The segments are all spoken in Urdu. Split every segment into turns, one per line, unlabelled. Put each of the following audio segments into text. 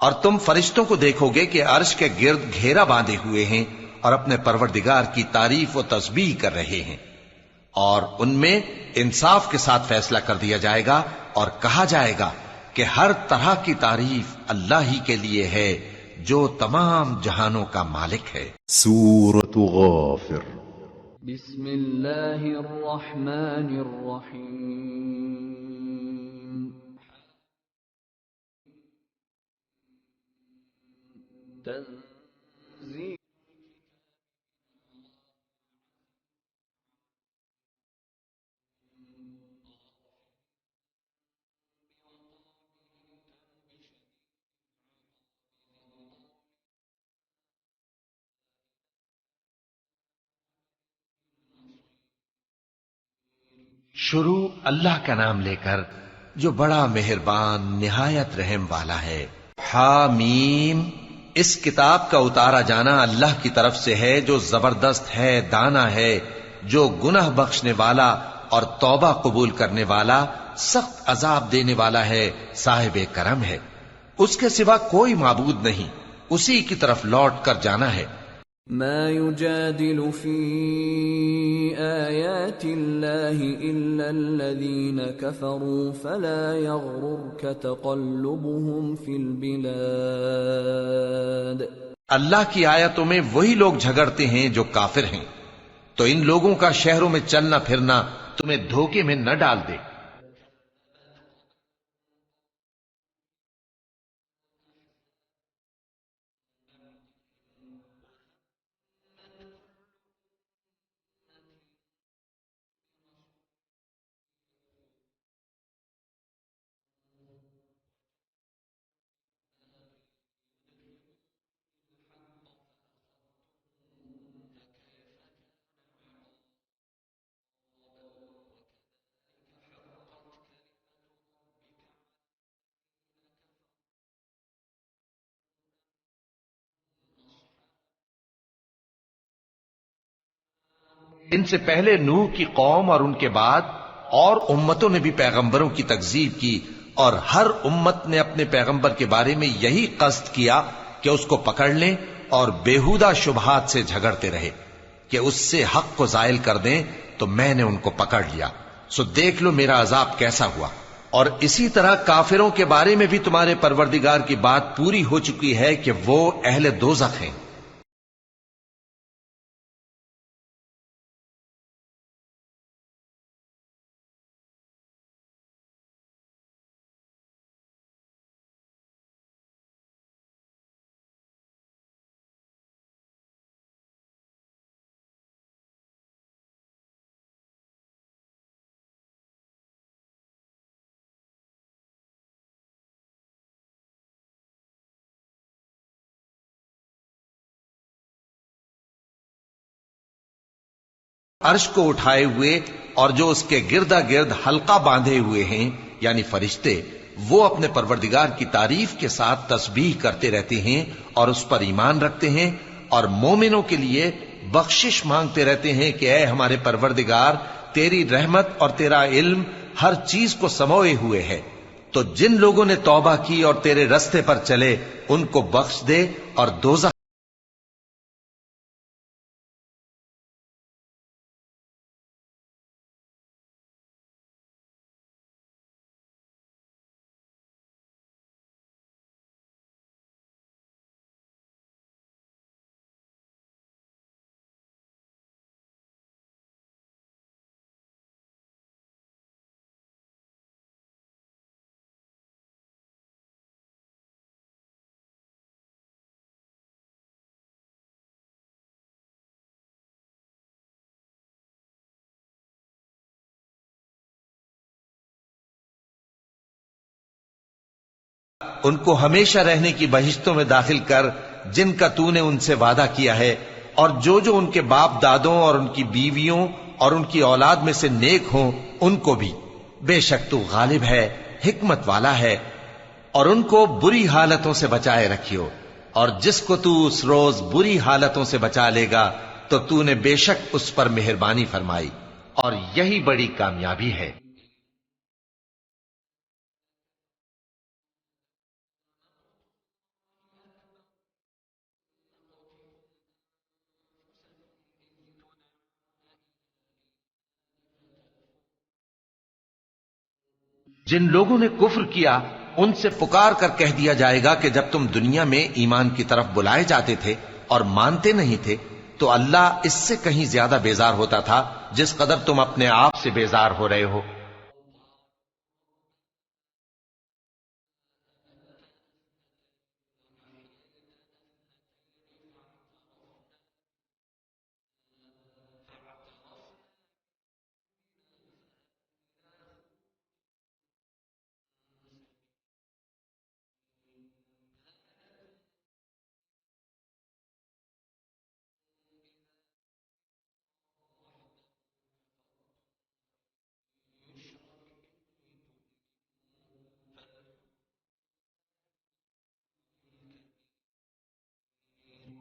اور تم فرشتوں کو دیکھو گے کہ عرش کے گرد گھیرا باندھے ہوئے ہیں اور اپنے پروردگار کی تعریف و تسبیح کر رہے ہیں، اور ان میں انصاف کے ساتھ فیصلہ کر دیا جائے گا اور کہا جائے گا کہ ہر طرح کی تعریف اللہ ہی کے لیے ہے جو تمام جہانوں کا مالک ہے۔
سورة غافر۔
بسم اللہ الرحمن الرحیم۔ تنزیل
شروع اللہ کا نام لے کر جو بڑا مہربان نہایت رحم والا ہے۔ حامیم، اس کتاب کا اتارا جانا اللہ کی طرف سے ہے جو زبردست ہے، دانا ہے، جو گناہ بخشنے والا اور توبہ قبول کرنے والا، سخت عذاب دینے والا ہے، صاحب کرم ہے۔ اس کے سوا کوئی معبود نہیں، اسی کی طرف لوٹ کر جانا ہے۔
ما يجادل في آيات الله إلا الذين كفروا فلا يغررك تقلبهم في البلاد۔
اللہ کی آیتوں میں وہی لوگ جھگڑتے ہیں جو کافر ہیں، تو ان لوگوں کا شہروں میں چلنا پھرنا تمہیں دھوکے میں نہ ڈال دے۔ ان سے پہلے نوح کی قوم اور ان کے بعد اور امتوں نے بھی پیغمبروں کی تکذیب کی، اور ہر امت نے اپنے پیغمبر کے بارے میں یہی قصد کیا کہ اس کو پکڑ لیں اور بیہودہ شبہات سے جھگڑتے رہے کہ اس سے حق کو زائل کر دیں، تو میں نے ان کو پکڑ لیا، سو دیکھ لو میرا عذاب کیسا ہوا۔ اور اسی طرح کافروں کے بارے میں بھی تمہارے پروردگار کی بات پوری ہو چکی ہے کہ وہ اہل دوزخ ہیں۔ عرش کو اٹھائے ہوئے اور جو اس کے گردا گرد حلقہ باندھے ہوئے ہیں یعنی فرشتے، وہ اپنے پروردگار کی تعریف کے ساتھ تسبیح کرتے رہتے ہیں اور اس پر ایمان رکھتے ہیں، اور مومنوں کے لیے بخشش مانگتے رہتے ہیں کہ اے ہمارے پروردگار، تیری رحمت اور تیرا علم ہر چیز کو سموئے ہوئے ہے، تو جن لوگوں نے توبہ کی اور تیرے رستے پر چلے ان کو بخش دے، اور دوزخ ان کو ہمیشہ رہنے کی بہشتوں میں داخل کر جن کا تو نے ان سے وعدہ کیا ہے، اور جو جو ان کے باپ دادوں اور ان کی بیویوں اور ان کی اولاد میں سے نیک ہوں ان کو بھی۔ بے شک تو غالب ہے، حکمت والا ہے۔ اور ان کو بری حالتوں سے بچائے رکھیو، اور جس کو تو اس روز بری حالتوں سے بچا لے گا تو نے بے شک اس پر مہربانی فرمائی، اور یہی بڑی کامیابی ہے۔ جن لوگوں نے کفر کیا ان سے پکار کر کہہ دیا جائے گا کہ جب تم دنیا میں ایمان کی طرف بلائے جاتے تھے اور مانتے نہیں تھے تو اللہ اس سے کہیں زیادہ بیزار ہوتا تھا جس قدر تم اپنے آپ سے بیزار ہو رہے ہو۔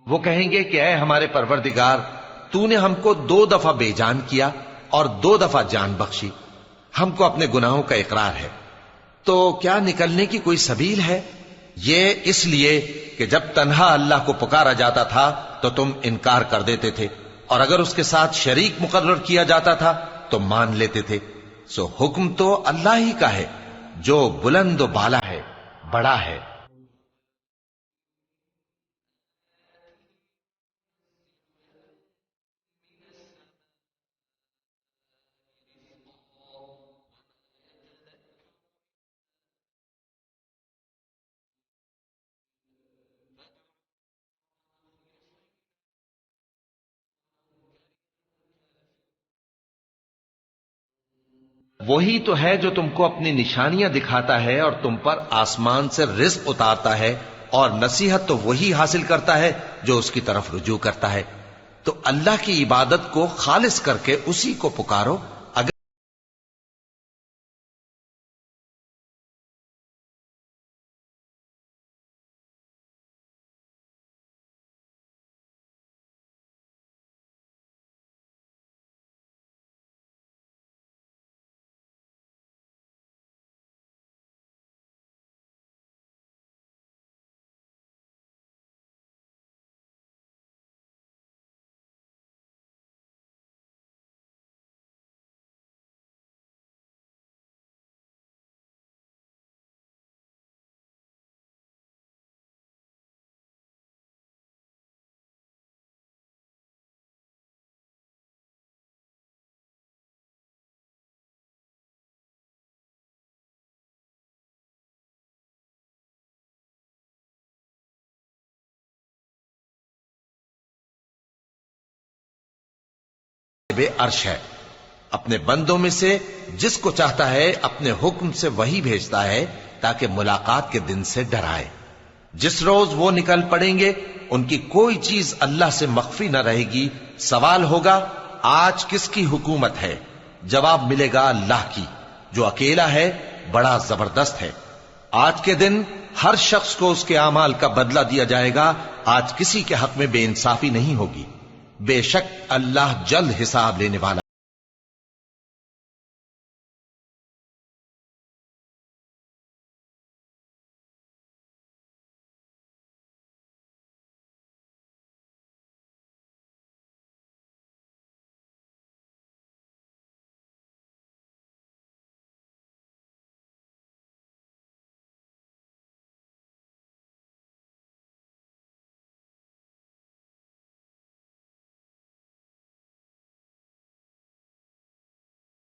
وہ کہیں گے کہ اے ہمارے پروردگار، تو نے ہم کو 2 دفعہ بے جان کیا اور 2 دفعہ جان بخشی، ہم کو اپنے گناہوں کا اقرار ہے، تو کیا نکلنے کی کوئی سبیل ہے؟ یہ اس لیے کہ جب تنہا اللہ کو پکارا جاتا تھا تو تم انکار کر دیتے تھے، اور اگر اس کے ساتھ شریک مقرر کیا جاتا تھا تو مان لیتے تھے۔ سو حکم تو اللہ ہی کا ہے جو بلند و بالا ہے، بڑا ہے۔ وہی تو ہے جو تم کو اپنی نشانیاں دکھاتا ہے اور تم پر آسمان سے رزق اتارتا ہے، اور نصیحت تو وہی حاصل کرتا ہے جو اس کی طرف رجوع کرتا ہے۔ تو اللہ کی عبادت کو خالص کر کے اسی کو پکارو۔ اگر بے عرش ہے، اپنے بندوں میں سے جس کو چاہتا ہے اپنے حکم سے وہی بھیجتا ہے تاکہ ملاقات کے دن سے ڈرائے۔ جس روز وہ نکل پڑیں گے ان کی کوئی چیز اللہ سے مخفی نہ رہے گی۔ سوال ہوگا آج کس کی حکومت ہے؟ جواب ملے گا اللہ کی، جو اکیلا ہے، بڑا زبردست ہے۔ آج کے دن ہر شخص کو اس کے اعمال کا بدلہ دیا جائے گا۔ آج کسی کے حق میں بے انصافی نہیں ہوگی۔ بے شک اللہ جلد حساب لینے والا۔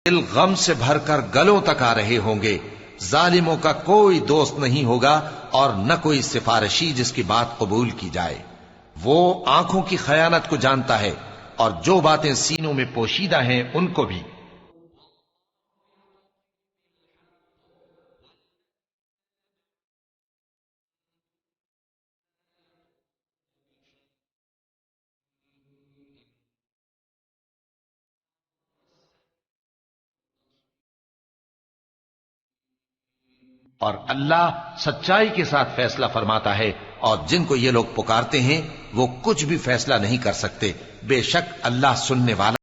دل غم سے بھر کر گلوں تک آ رہے ہوں گے۔ ظالموں کا کوئی دوست نہیں ہوگا اور نہ کوئی سفارشی جس کی بات قبول کی جائے۔ وہ آنکھوں کی خیانت کو جانتا ہے اور جو باتیں سینوں میں پوشیدہ ہیں ان کو بھی۔ اور اللہ سچائی کے ساتھ فیصلہ فرماتا ہے، اور جن کو یہ لوگ پکارتے ہیں وہ کچھ بھی فیصلہ نہیں کر سکتے۔ بے شک اللہ سننے والا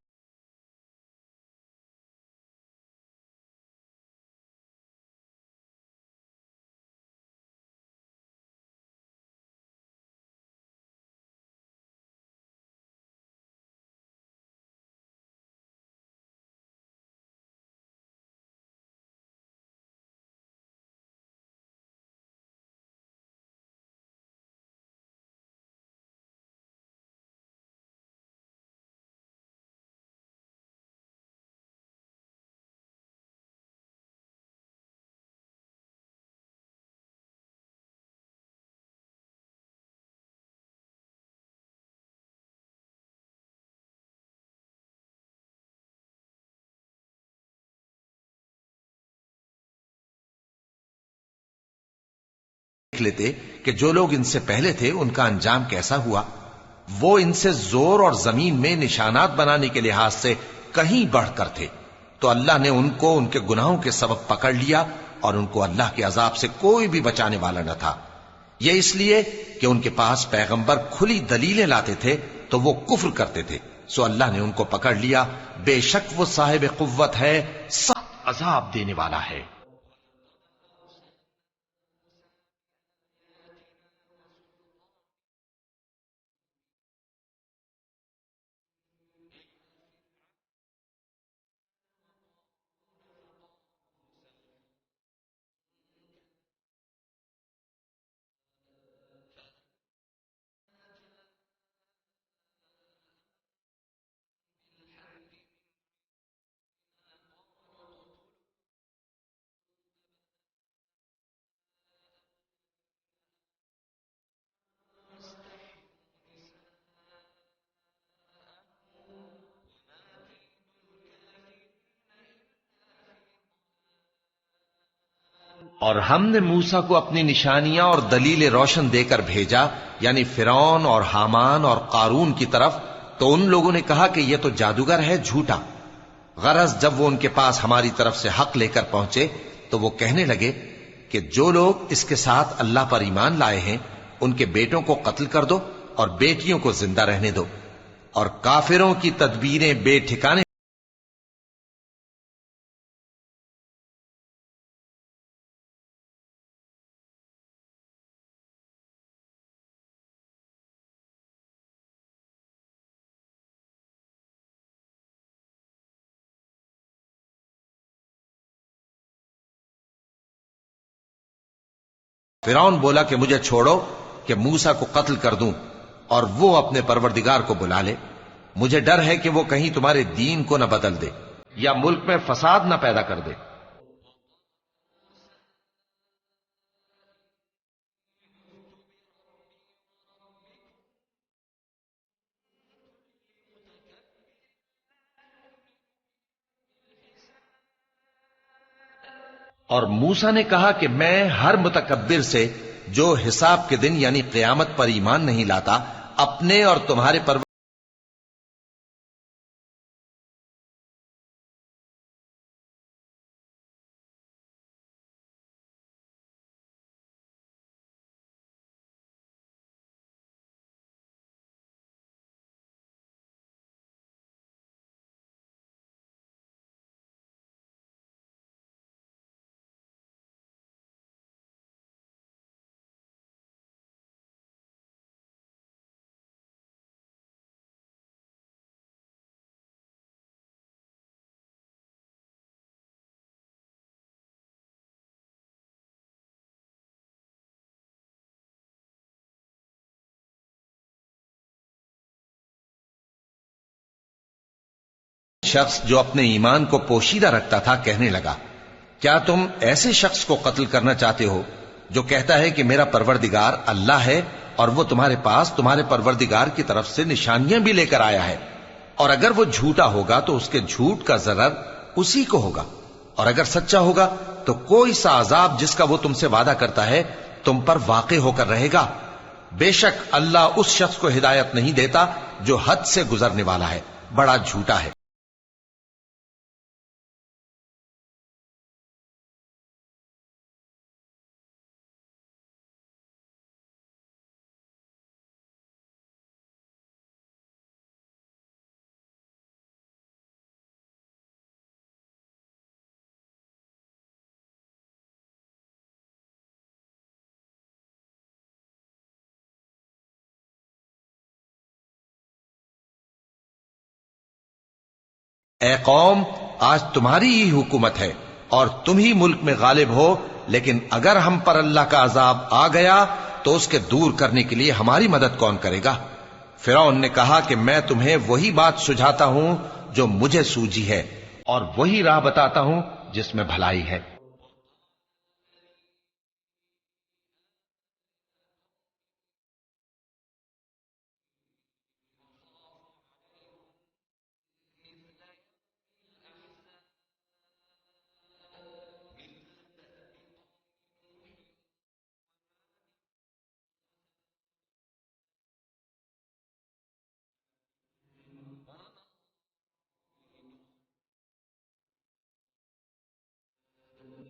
لیتے کہ جو لوگ ان سے پہلے تھے ان کا انجام کیسا ہوا۔ وہ ان سے زور اور زمین میں نشانات بنانے کے لحاظ سے کہیں بڑھ کر تھے، تو اللہ نے ان کو ان کے گناہوں کے سبب پکڑ لیا اور ان کو اللہ کے عذاب سے کوئی بھی بچانے والا نہ تھا۔ یہ اس لیے کہ ان کے پاس پیغمبر کھلی دلیلیں لاتے تھے تو وہ کفر کرتے تھے، سو اللہ نے ان کو پکڑ لیا۔ بے شک وہ صاحب قوت ہے، سخت عذاب دینے والا ہے۔ اور ہم نے موسیٰ کو اپنی نشانیاں اور دلیل روشن دے کر بھیجا، یعنی فرعون اور حامان اور قارون کی طرف، تو ان لوگوں نے کہا کہ یہ تو جادوگر ہے، جھوٹا۔ غرض جب وہ ان کے پاس ہماری طرف سے حق لے کر پہنچے تو وہ کہنے لگے کہ جو لوگ اس کے ساتھ اللہ پر ایمان لائے ہیں ان کے بیٹوں کو قتل کر دو اور بیٹیوں کو زندہ رہنے دو، اور کافروں کی تدبیریں بے ٹھکانے۔ فرعون بولا کہ مجھے چھوڑو کہ موسیٰ کو قتل کر دوں اور وہ اپنے پروردگار کو بلا لے۔ مجھے ڈر ہے کہ وہ کہیں تمہارے دین کو نہ بدل دے یا ملک میں فساد نہ پیدا کر دے۔ اور موسیٰ نے کہا کہ میں ہر متکبر سے جو حساب کے دن یعنی قیامت پر ایمان نہیں لاتا، اپنے اور تمہارے شخص جو اپنے ایمان کو پوشیدہ رکھتا تھا کہنے لگا، کیا تم ایسے شخص کو قتل کرنا چاہتے ہو جو کہتا ہے کہ میرا پروردگار اللہ ہے اور وہ تمہارے پاس تمہارے پروردگار کی طرف سے نشانیاں بھی لے کر آیا ہے؟ اور اگر وہ جھوٹا ہوگا تو اس کے جھوٹ کا ضرر اسی کو ہوگا، اور اگر سچا ہوگا تو کوئی سا عذاب جس کا وہ تم سے وعدہ کرتا ہے تم پر واقع ہو کر رہے گا۔ بے شک اللہ اس شخص کو ہدایت نہیں دیتا جو حد سے گزرنے والا ہے، بڑا جھوٹا ہے۔ اے قوم، آج تمہاری ہی حکومت ہے اور تم ہی ملک میں غالب ہو، لیکن اگر ہم پر اللہ کا عذاب آ گیا تو اس کے دور کرنے کے لیے ہماری مدد کون کرے گا؟ فرعون نے کہا کہ میں تمہیں وہی بات سجھاتا ہوں جو مجھے سوجی ہے، اور وہی راہ بتاتا ہوں جس میں بھلائی ہے۔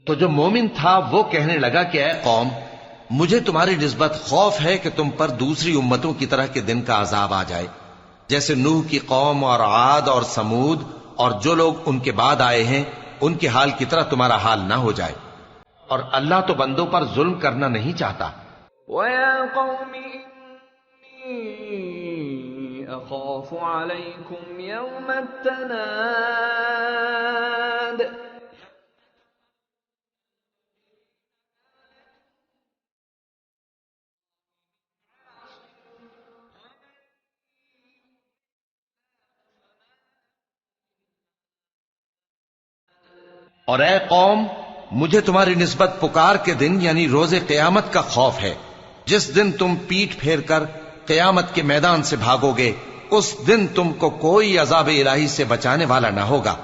تو جو مومن تھا وہ کہنے لگا کہ اے قوم، مجھے تمہاری نسبت خوف ہے کہ تم پر دوسری امتوں کی طرح کے دن کا عذاب آ جائے، جیسے نوح کی قوم اور عاد اور سمود اور جو لوگ ان کے بعد آئے ہیں ان کے حال کی طرح تمہارا حال نہ ہو جائے، اور اللہ تو بندوں پر ظلم کرنا نہیں چاہتا۔
وَيَا قَوْمِ إِنِّي أَخَافُ عَلَيْكُمْ يَوْمَ التَّنَادِ
اور اے قوم، مجھے تمہاری نسبت پکار کے دن یعنی روز قیامت کا خوف ہے، جس دن تم پیٹ پھیر کر قیامت کے میدان سے بھاگو گے، اس دن تم کو کوئی عذاب الہی سے بچانے والا نہ ہوگا،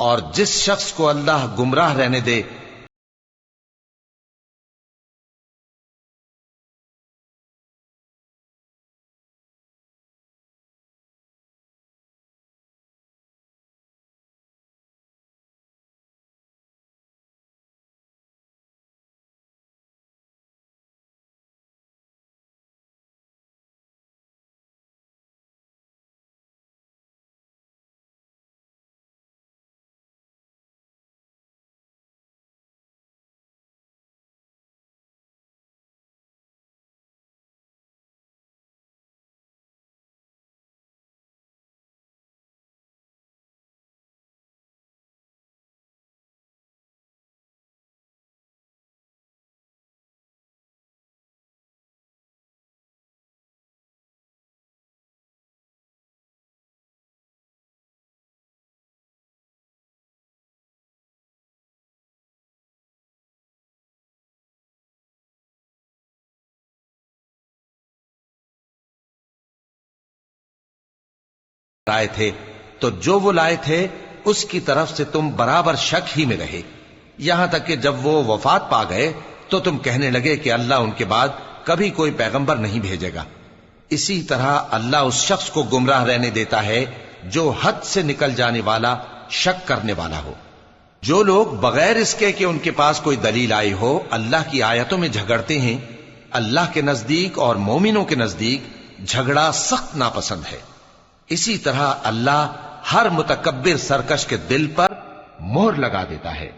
اور جس شخص کو اللہ گمراہ رہنے دے لائے تھے، تو جو وہ لائے تھے اس کی طرف سے تم برابر شک ہی میں رہے، یہاں تک کہ جب وہ وفات پا گئے تو تم کہنے لگے کہ اللہ ان کے بعد کبھی کوئی پیغمبر نہیں بھیجے گا۔ اسی طرح اللہ اس شخص کو گمراہ رہنے دیتا ہے جو حد سے نکل جانے والا، شک کرنے والا ہو۔ جو لوگ بغیر اس کے کہ ان کے پاس کوئی دلیل آئی ہو اللہ کی آیتوں میں جھگڑتے ہیں، اللہ کے نزدیک اور مومنوں کے نزدیک جھگڑا سخت ناپسند ہے۔ اسی طرح اللہ ہر متکبر سرکش کے دل پر مہر لگا دیتا ہے۔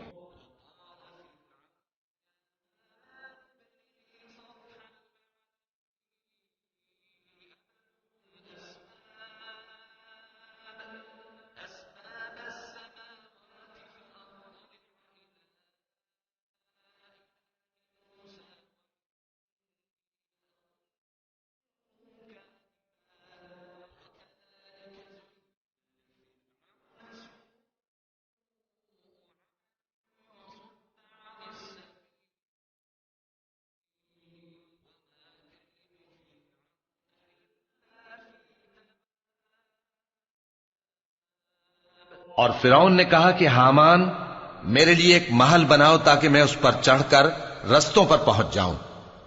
اور فرعون نے کہا کہ حامان، میرے لیے ایک محل بناؤ تاکہ میں اس پر چڑھ کر رستوں پر پہنچ جاؤں،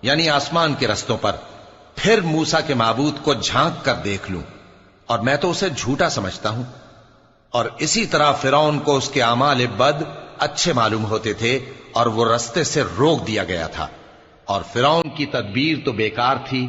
یعنی آسمان کے رستوں پر، پھر موسیٰ کے معبود کو جھانک کر دیکھ لوں، اور میں تو اسے جھوٹا سمجھتا ہوں۔ اور اسی طرح فرعون کو اس کے اعمال بد اچھے معلوم ہوتے تھے اور وہ رستے سے روک دیا گیا تھا، اور فرعون کی تدبیر تو بیکار تھی۔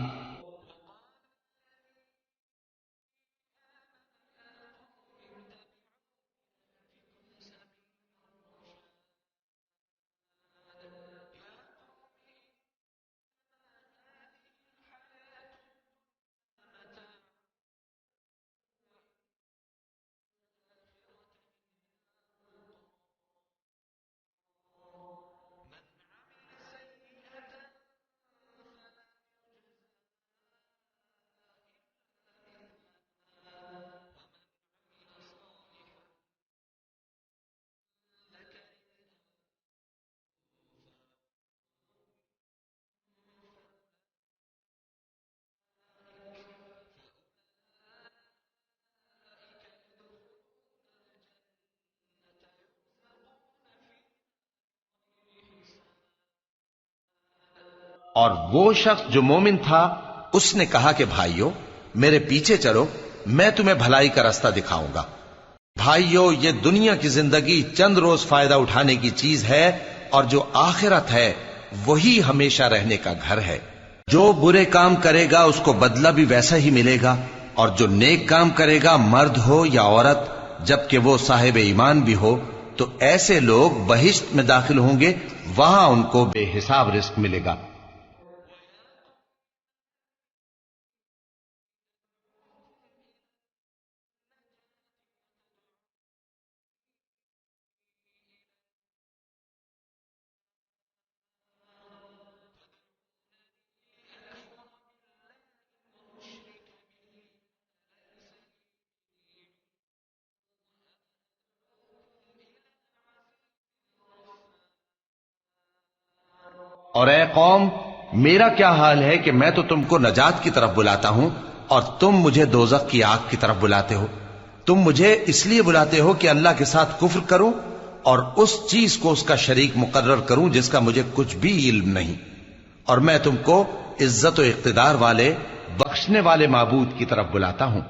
اور وہ شخص جو مومن تھا اس نے کہا کہ بھائیو میرے پیچھے چلو، میں تمہیں بھلائی کا راستہ دکھاؤں گا۔ بھائیو، یہ دنیا کی زندگی چند روز فائدہ اٹھانے کی چیز ہے اور جو آخرت ہے وہی ہمیشہ رہنے کا گھر ہے۔ جو برے کام کرے گا اس کو بدلہ بھی ویسا ہی ملے گا، اور جو نیک کام کرے گا مرد ہو یا عورت جبکہ وہ صاحب ایمان بھی ہو تو ایسے لوگ بہشت میں داخل ہوں گے، وہاں ان کو بے حساب رزق ملے گا۔ اور اے قوم، میرا کیا حال ہے کہ میں تو تم کو نجات کی طرف بلاتا ہوں اور تم مجھے دوزخ کی آگ کی طرف بلاتے ہو۔ تم مجھے اس لیے بلاتے ہو کہ اللہ کے ساتھ کفر کروں اور اس چیز کو اس کا شریک مقرر کروں جس کا مجھے کچھ بھی علم نہیں، اور میں تم کو عزت و اقتدار والے بخشنے والے معبود کی طرف بلاتا ہوں۔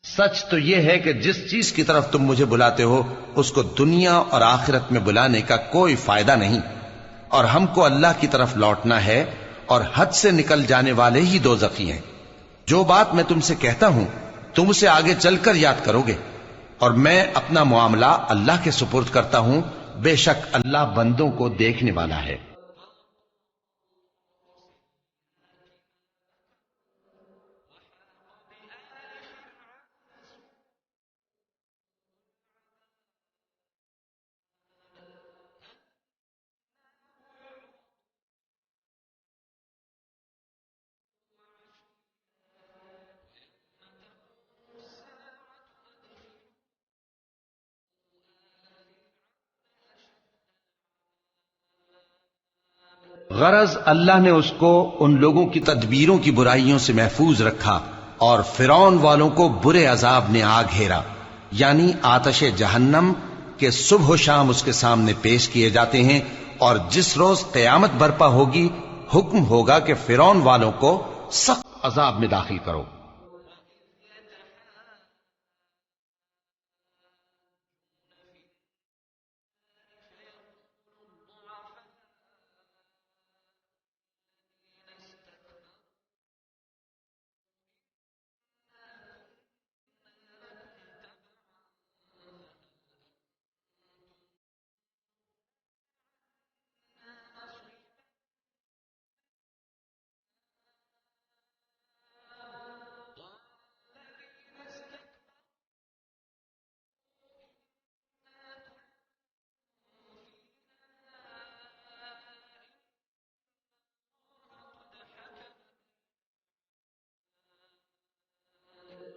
سچ تو یہ ہے کہ جس چیز کی طرف تم مجھے بلاتے ہو اس کو دنیا اور آخرت میں بلانے کا کوئی فائدہ نہیں، اور ہم کو اللہ کی طرف لوٹنا ہے، اور حد سے نکل جانے والے ہی دوزخی ہیں۔ جو بات میں تم سے کہتا ہوں تم اسے آگے چل کر یاد کرو گے، اور میں اپنا معاملہ اللہ کے سپرد کرتا ہوں، بے شک اللہ بندوں کو دیکھنے والا ہے۔ غرض اللہ نے اس کو ان لوگوں کی تدبیروں کی برائیوں سے محفوظ رکھا، اور فرعون والوں کو برے عذاب نے آ گھیرا، یعنی آتش جہنم کے صبح و شام اس کے سامنے پیش کیے جاتے ہیں، اور جس روز قیامت برپا ہوگی حکم ہوگا کہ فرعون والوں کو سخت عذاب میں داخل کرو۔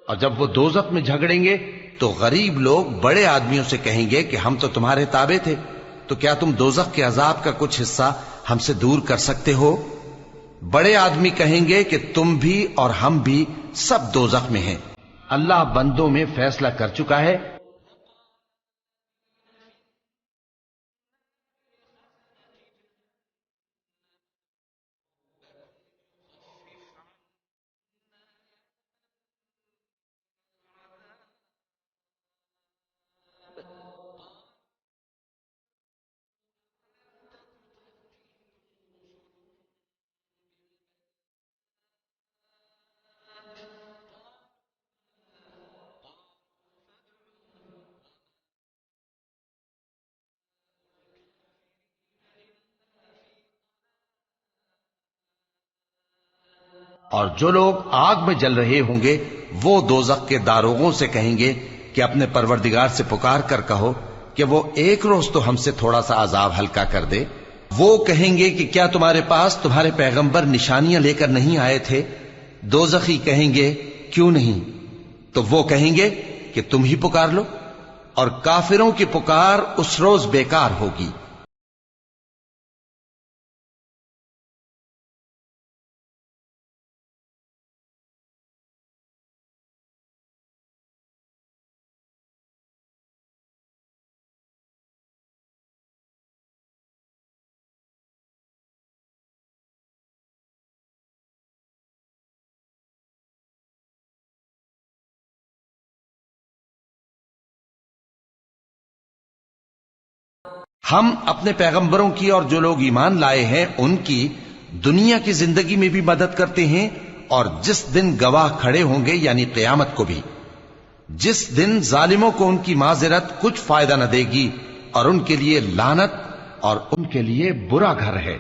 اور جب وہ دوزخ میں جھگڑیں گے تو غریب لوگ بڑے آدمیوں سے کہیں گے کہ ہم تو تمہارے تابع تھے، تو کیا تم دوزخ کے عذاب کا کچھ حصہ ہم سے دور کر سکتے ہو؟ بڑے آدمی کہیں گے کہ تم بھی اور ہم بھی سب دوزخ میں ہیں، اللہ بندوں میں فیصلہ کر چکا ہے۔ اور جو لوگ آگ میں جل رہے ہوں گے وہ دوزخ کے داروغوں سے کہیں گے کہ اپنے پروردگار سے پکار کر کہو کہ وہ ایک روز تو ہم سے تھوڑا سا عذاب ہلکا کر دے۔ وہ کہیں گے کہ کیا تمہارے پاس تمہارے پیغمبر نشانیاں لے کر نہیں آئے تھے؟ دوزخی کہیں گے کیوں نہیں؟ تو وہ کہیں گے کہ تم ہی پکار لو، اور کافروں کی پکار اس روز بیکار ہوگی۔ ہم اپنے پیغمبروں کی اور جو لوگ ایمان لائے ہیں ان کی دنیا کی زندگی میں بھی مدد کرتے ہیں، اور جس دن گواہ کھڑے ہوں گے یعنی قیامت کو بھی، جس دن ظالموں کو ان کی معذرت کچھ فائدہ نہ دے گی، اور ان کے لیے لعنت اور ان کے لیے برا گھر ہے۔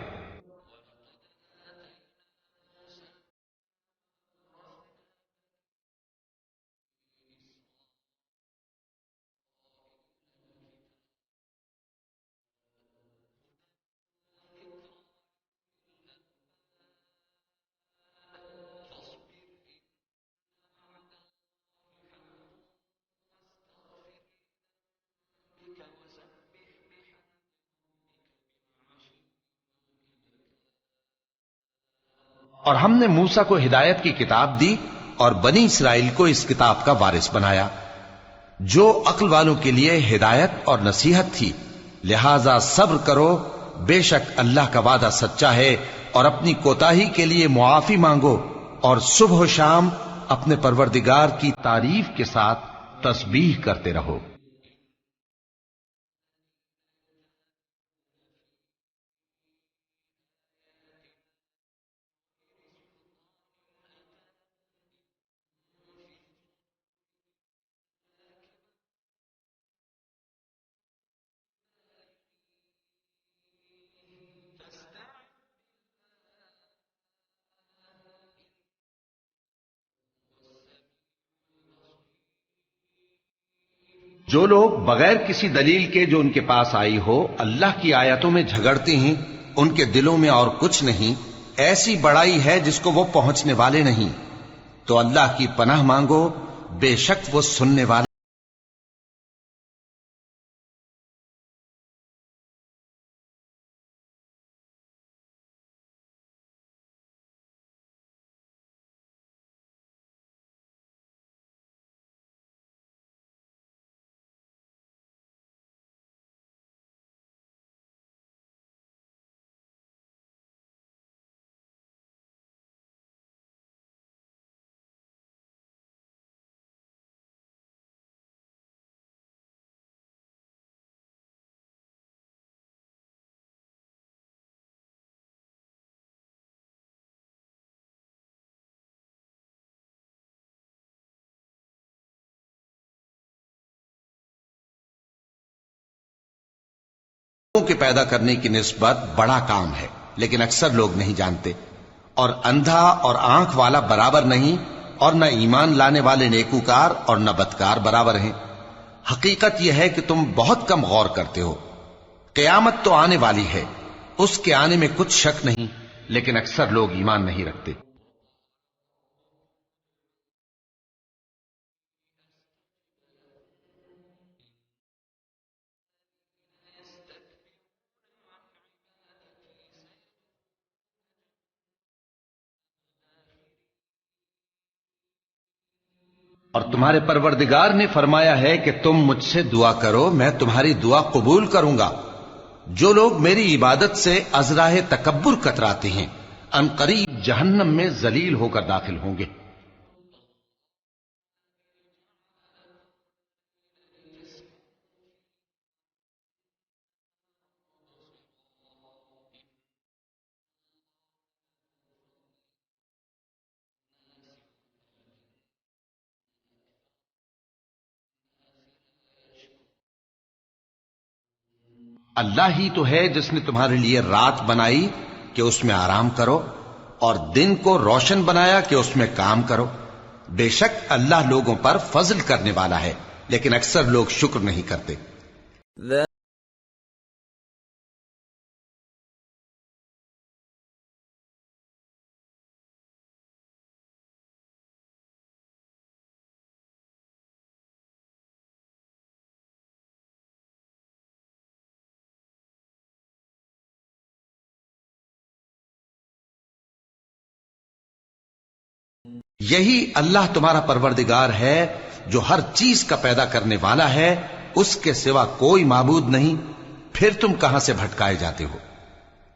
اور ہم نے موسیٰ کو ہدایت کی کتاب دی اور بنی اسرائیل کو اس کتاب کا وارث بنایا، جو عقل والوں کے لیے ہدایت اور نصیحت تھی۔ لہذا صبر کرو، بے شک اللہ کا وعدہ سچا ہے، اور اپنی کوتاہی کے لیے معافی مانگو، اور صبح و شام اپنے پروردگار کی تعریف کے ساتھ تسبیح کرتے رہو۔ جو لوگ بغیر کسی دلیل کے جو ان کے پاس آئی ہو اللہ کی آیتوں میں جھگڑتے ہیں، ان کے دلوں میں اور کچھ نہیں، ایسی بڑائی ہے جس کو وہ پہنچنے والے نہیں، تو اللہ کی پناہ مانگو، بے شک وہ سننے والے۔ کے پیدا کرنے کی نسبت بڑا کام ہے، لیکن اکثر لوگ نہیں جانتے، اور اندھا اور آنکھ والا برابر نہیں، اور نہ ایمان لانے والے نیکوکار اور نہ بدکار برابر ہیں۔ حقیقت یہ ہے کہ تم بہت کم غور کرتے ہو۔ قیامت تو آنے والی ہے، اس کے آنے میں کچھ شک نہیں، لیکن اکثر لوگ ایمان نہیں رکھتے۔ اور تمہارے پروردگار نے فرمایا ہے کہ تم مجھ سے دعا کرو، میں تمہاری دعا قبول کروں گا۔ جو لوگ میری عبادت سے ازراہ تکبر کتراتے ہیں، ان قریب جہنم میں ذلیل ہو کر داخل ہوں گے۔ اللہ ہی تو ہے جس نے تمہارے لیے رات بنائی کہ اس میں آرام کرو، اور دن کو روشن بنایا کہ اس میں کام کرو. بے شک اللہ لوگوں پر فضل کرنے والا ہے، لیکن اکثر لوگ شکر نہیں کرتے. یہی اللہ تمہارا پروردگار ہے جو ہر چیز کا پیدا کرنے والا ہے، اس کے سوا کوئی معبود نہیں. پھر تم کہاں سے بھٹکائے جاتے ہو؟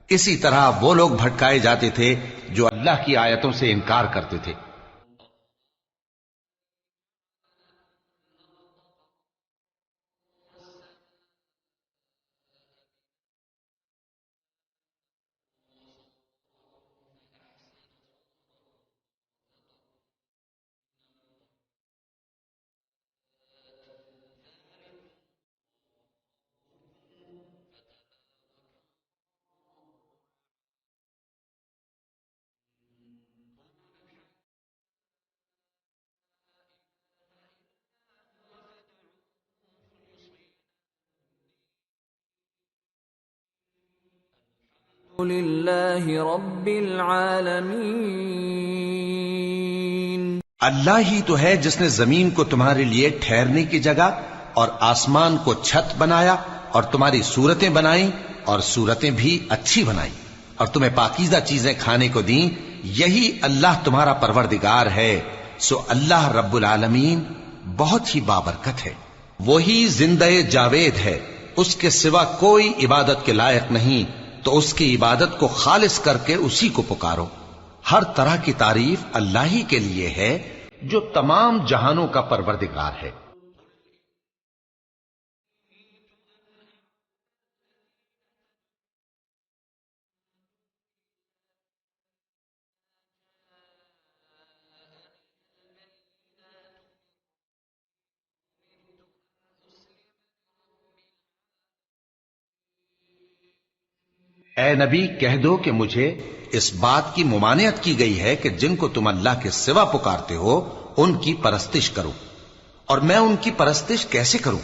اسی طرح وہ لوگ بھٹکائے جاتے تھے جو اللہ کی آیتوں سے انکار کرتے تھے.
للہ رب العالمین۔
اللہ ہی تو ہے جس نے زمین کو تمہارے لیے ٹھہرنے کی جگہ اور آسمان کو چھت بنایا اور تمہاری صورتیں بنائیں اور صورتیں بھی اچھی بنائیں اور تمہیں پاکیزہ چیزیں کھانے کو دیں. یہی اللہ تمہارا پروردگار ہے. سو اللہ رب العالمین بہت ہی بابرکت ہے. وہی زندہ جاوید ہے، اس کے سوا کوئی عبادت کے لائق نہیں، تو اس کی عبادت کو خالص کر کے اسی کو پکارو. ہر طرح کی تعریف اللہ ہی کے لیے ہے جو تمام جہانوں کا پروردگار ہے. اے نبی کہہ دو کہ مجھے اس بات کی ممانعت کی گئی ہے کہ جن کو تم اللہ کے سوا پکارتے ہو ان کی پرستش کرو، اور میں ان کی پرستش کیسے کروں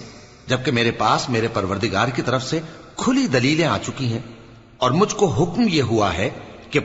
جبکہ میرے پاس میرے پروردگار کی طرف سے کھلی دلیلیں آ چکی ہیں، اور مجھ کو حکم یہ ہوا ہے کہ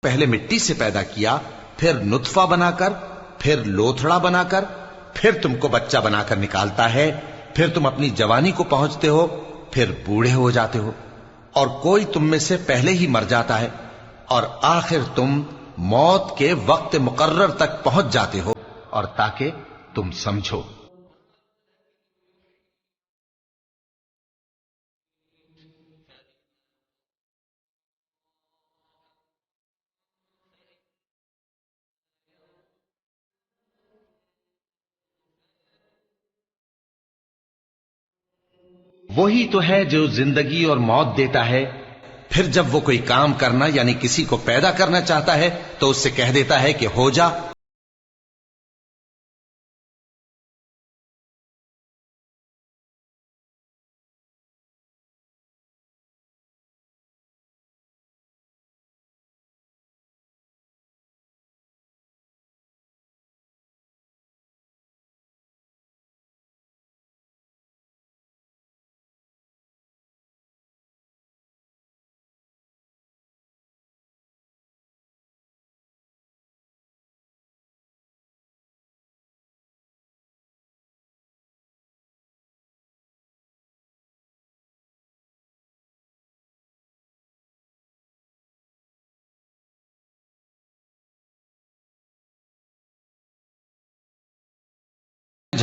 پہلے مٹی سے پیدا کیا، پھر نطفہ بنا کر، پھر لوتھڑا بنا کر، پھر تم کو بچہ بنا کر نکالتا ہے، پھر تم اپنی جوانی کو پہنچتے ہو، پھر بوڑھے ہو جاتے ہو، اور کوئی تم میں سے پہلے ہی مر جاتا ہے، اور آخر تم موت کے وقت مقرر تک پہنچ جاتے ہو. اور تاکہ تم سمجھو. وہی تو ہے جو زندگی اور موت دیتا ہے. پھر جب وہ کوئی کام کرنا یعنی کسی کو پیدا کرنا چاہتا ہے تو اس سے کہہ دیتا ہے کہ ہو جا،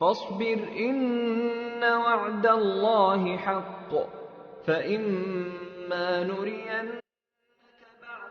فاصبر إن وعد الله حق فإما نرينك بعض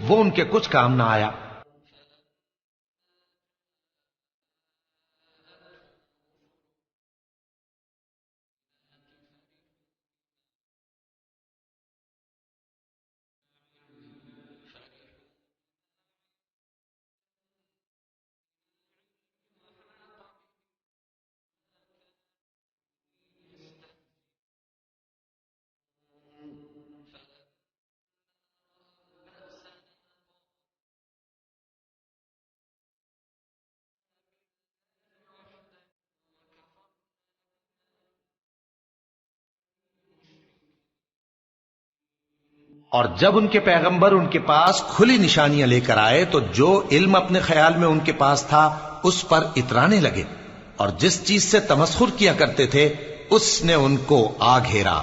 وہ ان کے کچھ کام نہ آیا۔ اور جب ان کے پیغمبر ان کے پاس کھلی نشانیاں لے کر آئے تو جو علم اپنے خیال میں ان کے پاس تھا اس پر اترانے لگے، اور جس چیز سے تمسخر کیا کرتے تھے اس نے ان کو آ گھیرا۔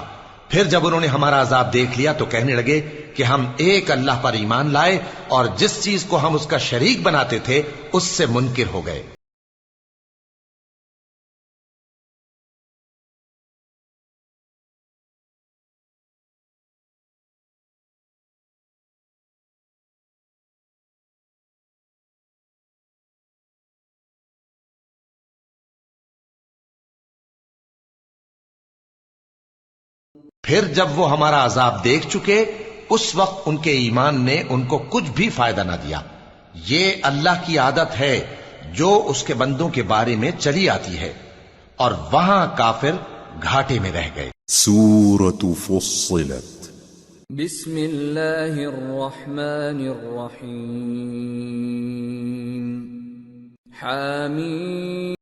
پھر جب انہوں نے ہمارا عذاب دیکھ لیا تو کہنے لگے کہ ہم ایک اللہ پر ایمان لائے، اور جس چیز کو ہم اس کا شریک بناتے تھے اس سے منکر ہو گئے۔ پھر جب وہ ہمارا عذاب دیکھ چکے اس وقت ان کے ایمان نے ان کو کچھ بھی فائدہ نہ دیا۔ یہ اللہ کی عادت ہے جو اس کے بندوں کے بارے میں چلی آتی ہے، اور وہاں کافر گھاٹے میں رہ گئے۔
سورة فصلت
بسم اللہ الرحمن الرحیم حامیم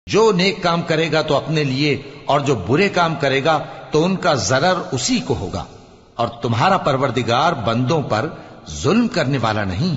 جو نیک کام کرے گا تو اپنے لیے اور جو برے کام کرے گا تو ان کا ضرر اسی کو ہوگا، اور تمہارا پروردگار بندوں پر ظلم کرنے والا نہیں۔